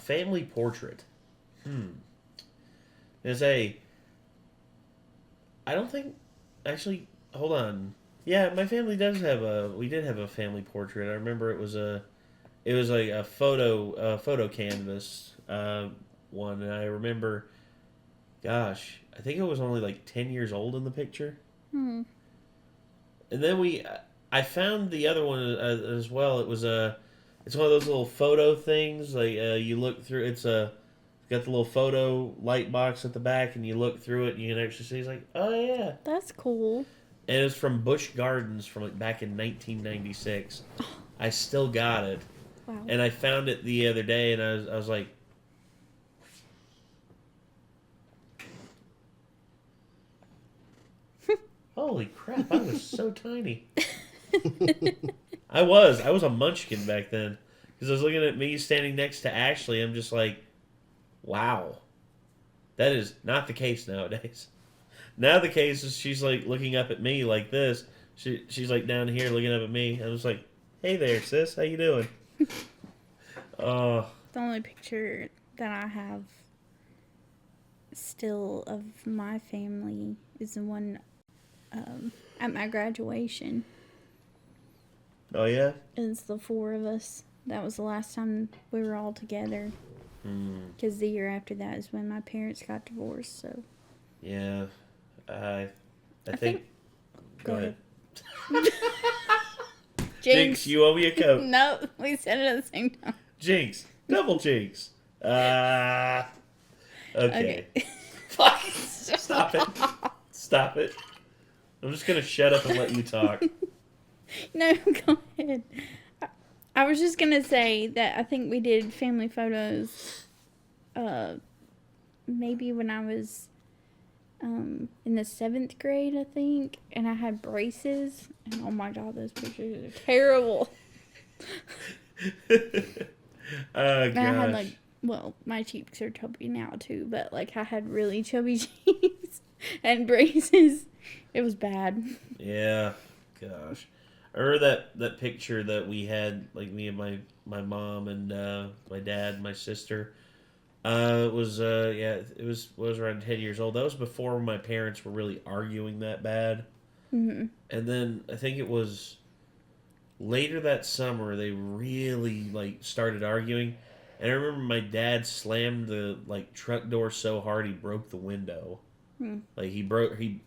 family portrait. I don't think, actually, hold on. Yeah, my family does have we did have a family portrait. I remember it was like a photo canvas, one, and I remember, gosh, I think it was only like 10 years old in the picture. And then I found the other one as well. It's one of those little photo things, like, you look through, it's got the little photo light box at the back, and you look through it, and you can actually see, it's like, oh yeah. That's cool. And it's from Busch Gardens from like back in 1996. I still got it. Wow. And I found it the other day, and I was like, holy crap, I was so tiny. I was a munchkin back then. Because I was looking at me standing next to Ashley, I'm just like, wow. That is not the case nowadays. Now the case is she's like looking up at me like this. She's like down here looking up at me. I was like, hey there, sis, how you doing? The only picture that I have still of my family is the one at my graduation. Oh, yeah? It's the 4 of us. That was the last time we were all together. Because the year after that is when my parents got divorced, so. Yeah. I think... Go ahead. Jinx, you owe me a Coke. No, we said it at the same time. Jinx. Double Jinx. Okay. Fuck. Stop it. Stop it. I'm just going to shut up and let you talk. No, go ahead. I was just going to say that I think we did family photos maybe when I was in the 7th grade, I think. And I had braces. And oh my God, those pictures are terrible. Oh, gosh. I had like, well, my cheeks are chubby now too, but like I had really chubby cheeks and braces. It was bad. Yeah, gosh. I remember that picture that we had, like me and my mom and my dad and my sister. It was around 10 years old. That was before my parents were really arguing that bad. Mm-hmm. And then I think it was later that summer they really like started arguing. And I remember my dad slammed the like truck door so hard he broke the window. Like he broke the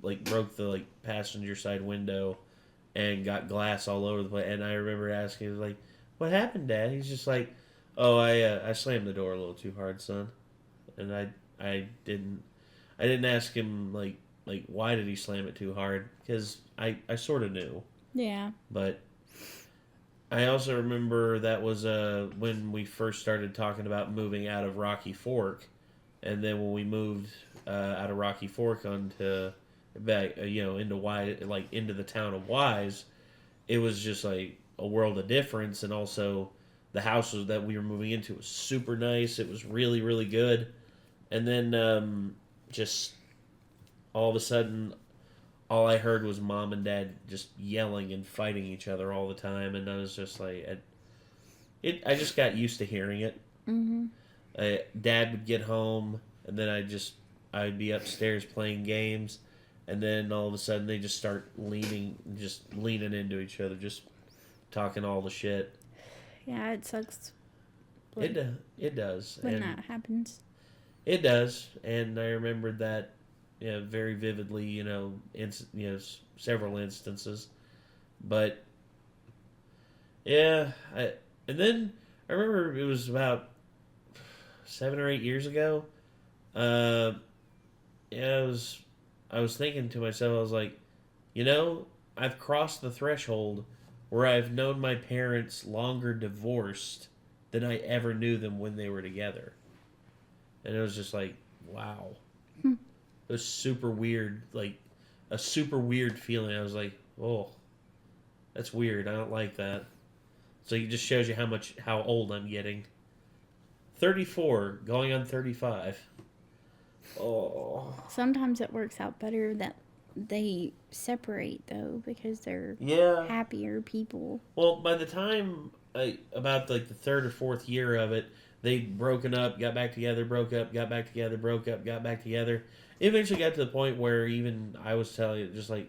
like passenger side window and got glass all over the place. And I remember asking, like, "What happened, Dad?" He's just like, "Oh, I slammed the door a little too hard, son." And I didn't ask him like why did he slam it too hard, because I sort of knew. Yeah. But I also remember that was when we first started talking about moving out of Rocky Fork, and then when we moved out of Rocky Fork onto back into Wise, like into the town of Wise, it was just like a world of difference. And also the house that we were moving into was super nice. It was really, really good. And then just all of a sudden, all I heard was Mom and Dad just yelling and fighting each other all the time, and I was just like, I just got used to hearing it. Mm-hmm. Dad would get home, and then I'd be upstairs playing games, and then all of a sudden they just start leaning into each other, just talking all the shit. Yeah, it sucks. It does When that happens. It does, and I remembered that. Yeah, very vividly, several instances. But, yeah, and then I remember it was about 7 or 8 years ago. I was thinking to myself, I was like, I've crossed the threshold where I've known my parents longer divorced than I ever knew them when they were together. And it was just like, wow. It was super weird, like a super weird feeling. I was like, oh, that's weird. I don't like that. So it just shows you how old I'm getting. 34, going on 35. Oh. Sometimes it works out better they separate though because they're Yeah. happier people. Well, by the time about like the third or fourth year of it, they'd broken up, got back together, broke up, got back together, broke up, got back together. It eventually got to the point where even I was telling it, just like,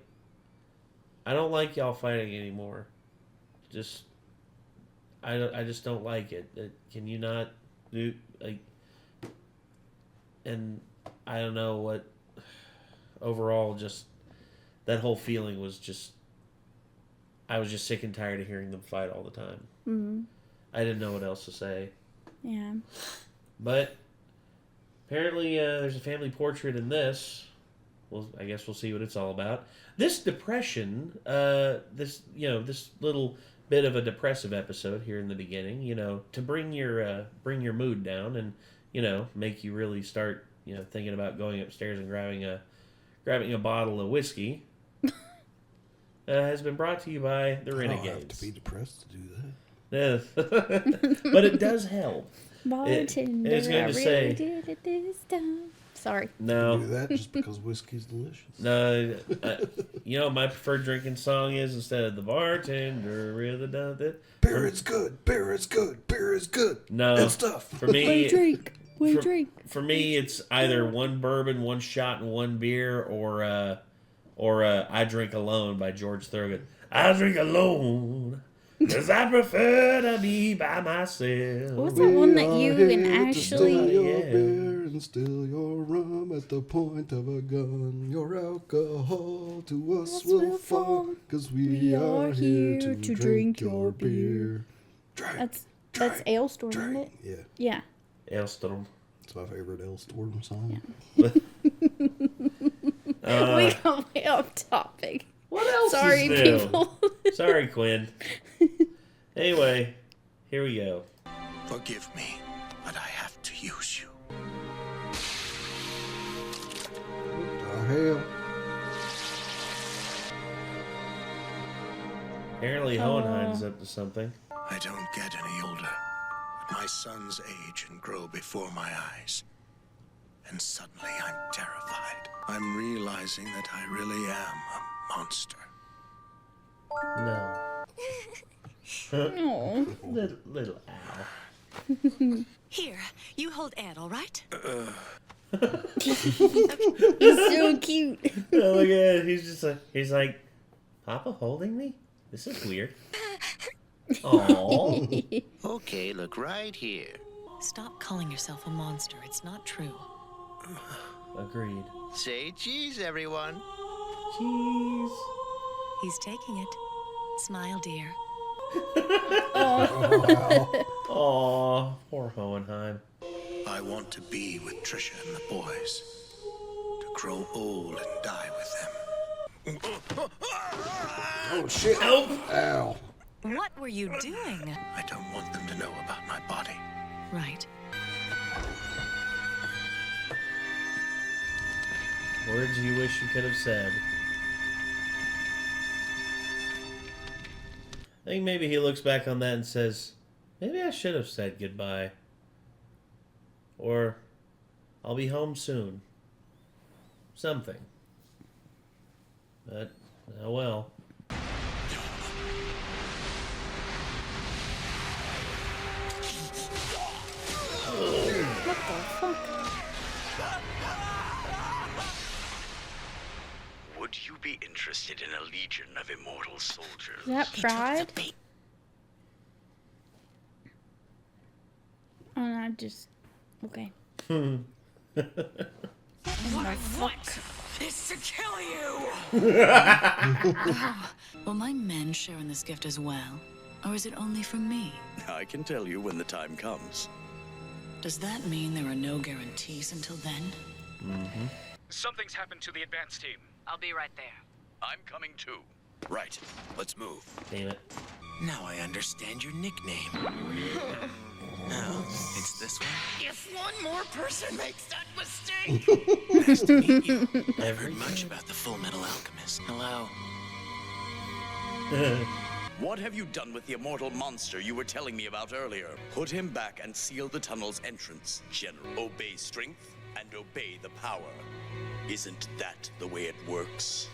I don't like y'all fighting anymore. Just, I just don't like it. Can you not do like? And I don't know what. Overall, just that whole feeling was just. I was just sick and tired of hearing them fight all the time. Mm-hmm. I didn't know what else to say. Yeah. But apparently, there's a family portrait in this. Well, I guess we'll see what it's all about. This depression, this little bit of a depressive episode here in the beginning, to bring your mood down and make you really start thinking about going upstairs and grabbing a bottle of whiskey. Has been brought to you by the Renegades. I don't have to be depressed to do that. Yes. But it does help. Bartender, it's going to say, did it this time. Sorry. No. Do that just because whiskey's delicious. No. My preferred drinking song is, instead of the bartender really done it. Beer is good. Beer is good. Beer is good. No. Good stuff. For me, We drink. For me, it's either one bourbon, one shot, and one beer, or I Drink Alone by George Thorogood. I drink alone, 'cause I prefer to be by myself. What was that one that you and To steal Ashley... your beer and steal your rum at the point of a gun. Your alcohol to us will fall, 'cause we are here to drink your beer. That's Ailstorm, isn't it? Yeah. Yeah. Ailstorm. It's my favorite Ailstorm song. Yeah. We got way off topic. What else Sorry, is new? people. Sorry, Quinn. Anyway, here we go. Forgive me, but I have to use you. Oh, hell. Apparently, Hohenheim's up to something. I don't get any older, but my sons age and grow before my eyes. And suddenly I'm terrified. I'm realizing that I really am a monster. No. Oh. Little owl. Here, you hold Ed, all right? He's so cute. Oh, look at it. He's like, Papa holding me? This is weird. Aww. Okay, look right here. Stop calling yourself a monster. It's not true. Agreed. Say cheese, everyone. Cheese. He's taking it. Smile, dear. Aw, poor Hohenheim. I want to be with Trisha and the boys. To grow old and die with them. Oh, shit. Help! Ow. What were you doing? I don't want them to know about my body. Right. Words you wish you could have said. I think maybe he looks back on that and says, maybe I should have said goodbye. Or, I'll be home soon. Something. But, oh well. What the fuck? Would you be interested in a legion of immortal soldiers? Is that Pride? Oh, no, I just... Okay. What? It's to kill you! Will my men share in this gift as well? Or is it only for me? I can tell you when the time comes. Does that mean there are no guarantees until then? Mm-hmm. Something's happened to the advance team. I'll be right there. I'm coming too. Right, let's move. Damn it. Now I understand your nickname. Now, it's this one. If one more person makes that mistake! Nice to meet you. I've heard much about the Fullmetal Alchemist. Hello. What have you done with the immortal monster you were telling me about earlier? Put him back and seal the tunnel's entrance, General. Obey strength and obey the power. Isn't that the way it works?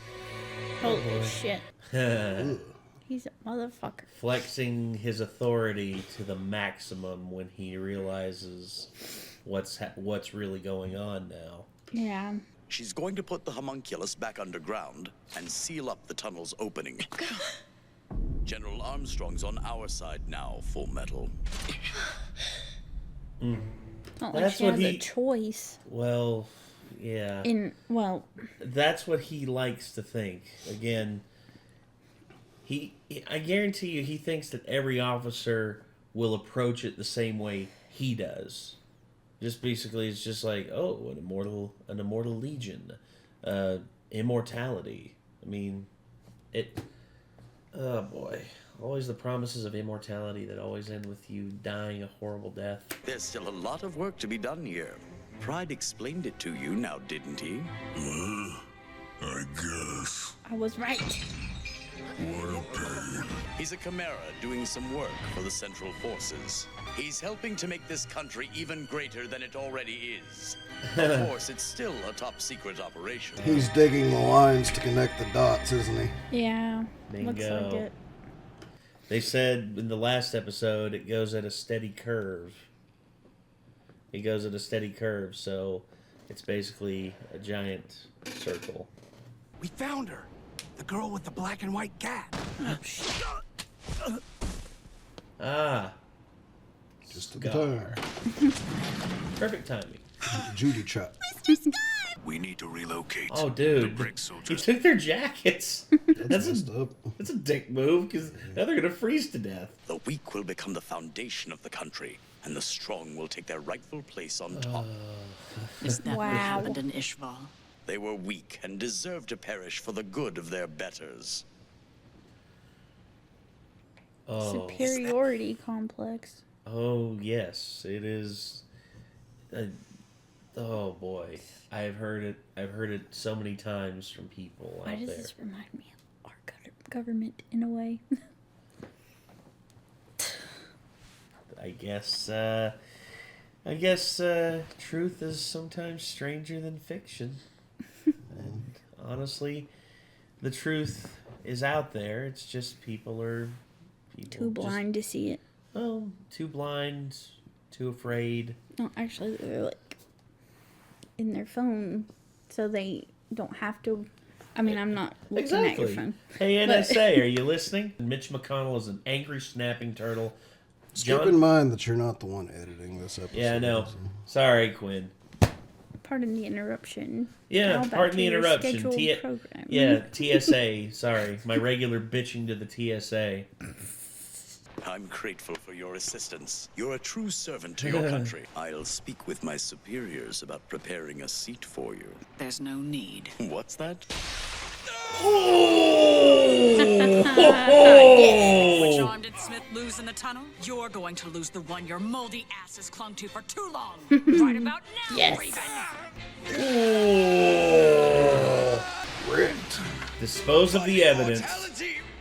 Holy shit. Ugh. He's a motherfucker. Flexing his authority to the maximum when he realizes what's really going on now. Yeah. She's going to put the homunculus back underground and seal up the tunnel's opening. General Armstrong's on our side now, Fullmetal. Not like That's she what has he- a choice. Well, yeah. That's what he likes to think. Again, I guarantee you he thinks that every officer will approach it the same way he does. Just basically, it's just like, oh, an immortal legion, immortality. I mean, oh boy, always the promises of immortality that always end with you dying a horrible death. There's still a lot of work to be done here. Pride explained it to you now, didn't he? I guess. I was right. What a pain. He's a chimera doing some work for the Central Forces. He's helping to make this country even greater than it already is. Of course, it's still a top-secret operation. He's digging the lines to connect the dots, isn't he? Yeah. Bingo. Looks like it. They said in the last episode it goes at a steady curve. It goes at a steady curve, so it's basically a giant circle. We found her. The girl with the black and white cat. Ah, Just at the Scar. time. perfect timing. Judy chop. We need to relocate. Oh, The dude, brick he soldiers. took their jackets. That's messed up. That's a dick move, because now they're gonna freeze to death. The weak will become the foundation of the country, and the strong will take their rightful place on top. Is that what Wow. happened in Ishval? They were weak and deserved to perish for the good of their betters. Oh, Superiority complex. oh yes, it is. Oh boy, I've heard it. I've heard it so many times from people Why out does there. this remind me of our government in a way? I guess truth is sometimes stranger than fiction. And honestly, the truth is out there. It's just people Too blind to see it. Oh, too blind, too afraid. No, actually, they're like in their phone, so they don't have to. I mean, I'm not looking at your Exactly. phone. Hey, But- NSA, are you listening? Mitch McConnell is an angry snapping turtle. Keep in mind that you're not the one editing this episode. Yeah, I know. so- Sorry, Quinn. Pardon the interruption. Yeah, Now back pardon to the your interruption. scheduled program. Yeah, TSA. Sorry, my regular bitching to the TSA. I'm grateful for your assistance. You're a true servant to your country. I'll speak with my superiors about preparing a seat for you. There's no need. What's that? Which arm did Smith lose in the tunnel? You're going to lose the one your moldy ass has clung to for too long. Right about now, Yes. Raven. Ripped. Dispose of the evidence.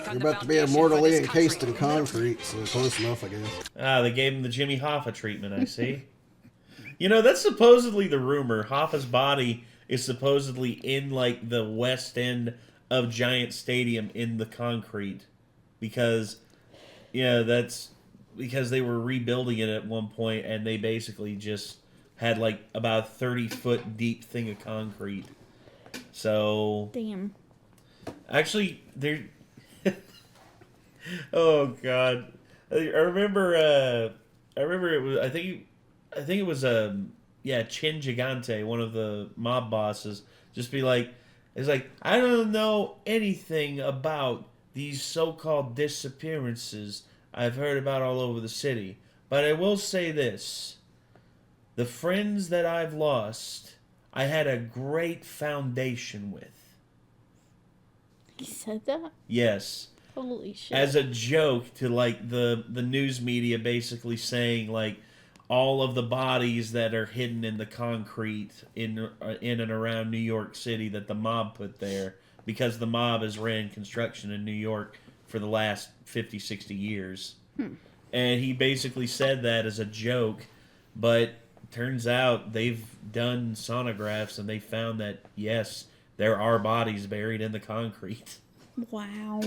You're about to be immortally encased in concrete, so close enough, I guess. Ah, they gave him the Jimmy Hoffa treatment, I see. You know, that's supposedly the rumor. Hoffa's body is supposedly in, like, the west end of Giant Stadium in the concrete. Because, yeah, that's because they were rebuilding it at one point, and they basically just had, like, about a 30-foot deep thing of concrete. So... Damn. Actually, there... Oh God, I remember it was. I think it was Chin Gigante, one of the mob bosses, just be like, it's like, I don't know anything about these so-called disappearances I've heard about all over the city, but I will say this: the friends that I've lost, I had a great foundation with. He said that? Yes. Holy shit. As a joke to, like, the news media basically saying, like, all of the bodies that are hidden in the concrete in and around New York City that the mob put there, because the mob has ran construction in New York for the last 50, 60 years. And he basically said that as a joke, but turns out they've done sonographs and they found that, yes, there are bodies buried in the concrete. Wow.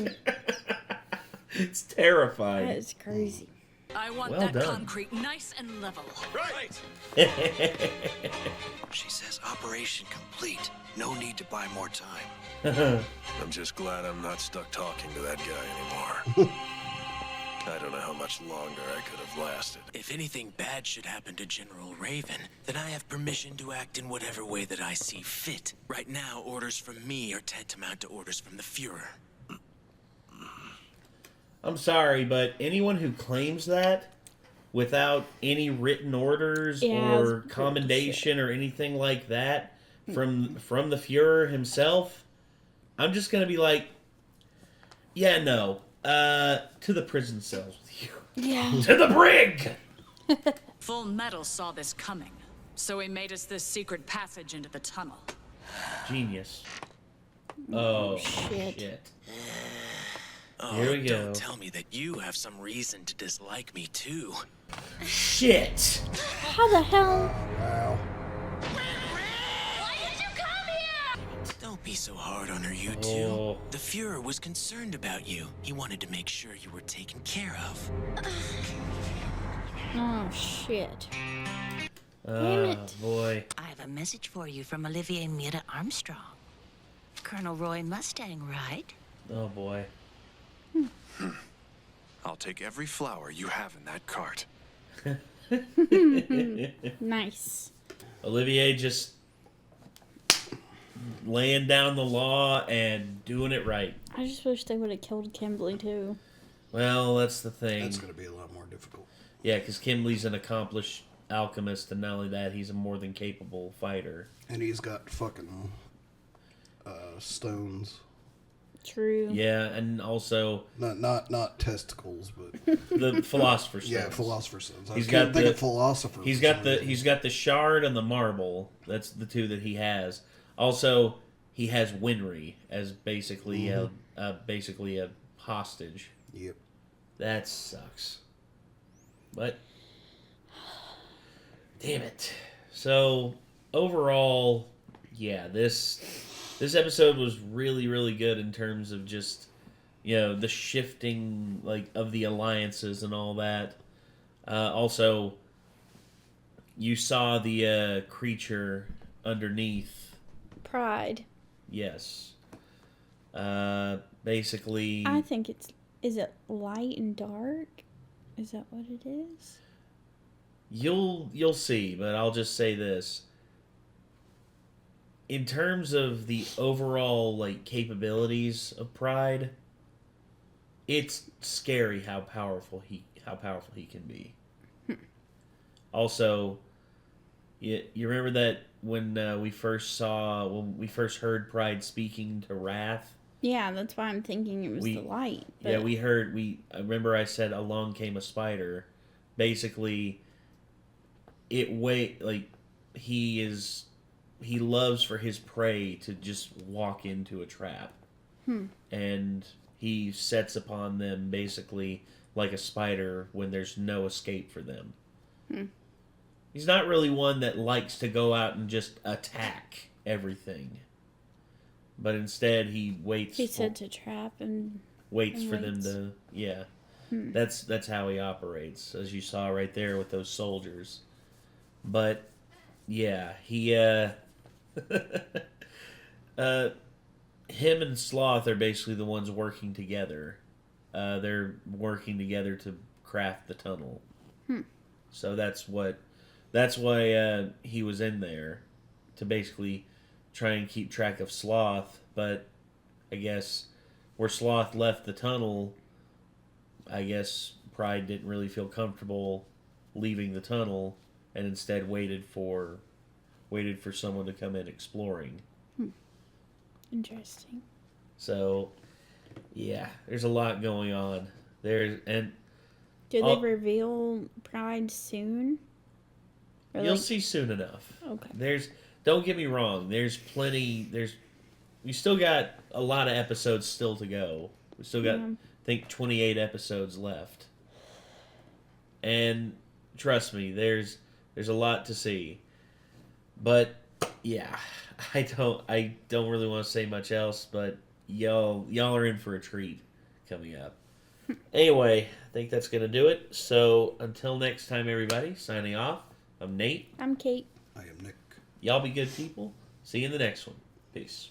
It's terrifying. That is crazy. I want Well that done. concrete nice and level. Right! She says operation complete. No need to buy more time. I'm just glad I'm not stuck talking to that guy anymore. I don't know how much longer I could have lasted. If anything bad should happen to General Raven, then I have permission to act in whatever way that I see fit. Right now, orders from me are tantamount to orders from the Fuhrer. I'm sorry, but anyone who claims that without any written orders or commendation or anything like that from the Fuhrer himself, I'm just gonna be like, yeah, no, to the prison cells with you. Yeah. To the brig. Full Metal saw this coming, so he made us this secret passage into the tunnel. Genius. Oh shit. Oh, Here we go. Don't tell me that you have some reason to dislike me too. Shit. How the hell? Wow. Don't be so hard on her, you two. Oh. The Fuhrer was concerned about you. He wanted to make sure you were taken care of. Oh shit. Oh it. boy. I have a message for you from Olivier Mira Armstrong. Colonel Roy Mustang, right? Oh boy. I'll take every flower you have in that cart. Nice. Olivier just laying down the law and doing it right. I just wish they would have killed Kimberly too. Well, that's the thing. That's going to be a lot more difficult. Yeah, because Kimberly's an accomplished alchemist, and not only that, he's a more than capable fighter. And he's got fucking stones. True. Yeah, and also Not testicles, but the philosopher's stone. yeah, philosopher's stones. He's got the philosopher. He's got the shard and the marble. That's the two that he has. Also, he has Winry as basically a hostage. Yep. That sucks. But damn it. So overall, yeah, this episode was really, really good in terms of just, the shifting of the alliances and all that. Also, you saw the creature underneath. Pride. Yes. Basically, I think is it light and dark? Is that what it is? you'll see, but I'll just say this. In terms of the overall capabilities of Pride, it's scary how powerful he can be. Also, you remember that when we first heard Pride speaking to Wrath? Yeah, that's why I'm thinking it was the light. But... Yeah, I remember I said along came a spider. Basically, he loves for his prey to just walk into a trap. And he sets upon them basically like a spider when there's no escape for them. He's not really one that likes to go out and just attack everything. But instead he waits. He sets a trap and waits for them to That's how he operates, as you saw right there with those soldiers. But yeah, he him and Sloth are basically the ones working together. They're working together to craft the tunnel. So that's why he was in there, to basically try and keep track of Sloth. But I guess where Sloth left the tunnel, I guess Pride didn't really feel comfortable leaving the tunnel, and instead waited for someone to come in exploring. Interesting. So, yeah, there's a lot going on. Do they reveal Pride soon? Or you'll see soon enough. Okay. Don't get me wrong. There's plenty. We still got a lot of episodes still to go. We still got, I think, 28 episodes left. And trust me, there's a lot to see. But Yeah, I don't really want to say much else, but y'all are in for a treat coming up. Anyway, I think that's going to do it. So until next time, everybody, signing off. I'm Nate. I'm Kate. I am Nick. Y'all be good people. See you in the next one. Peace.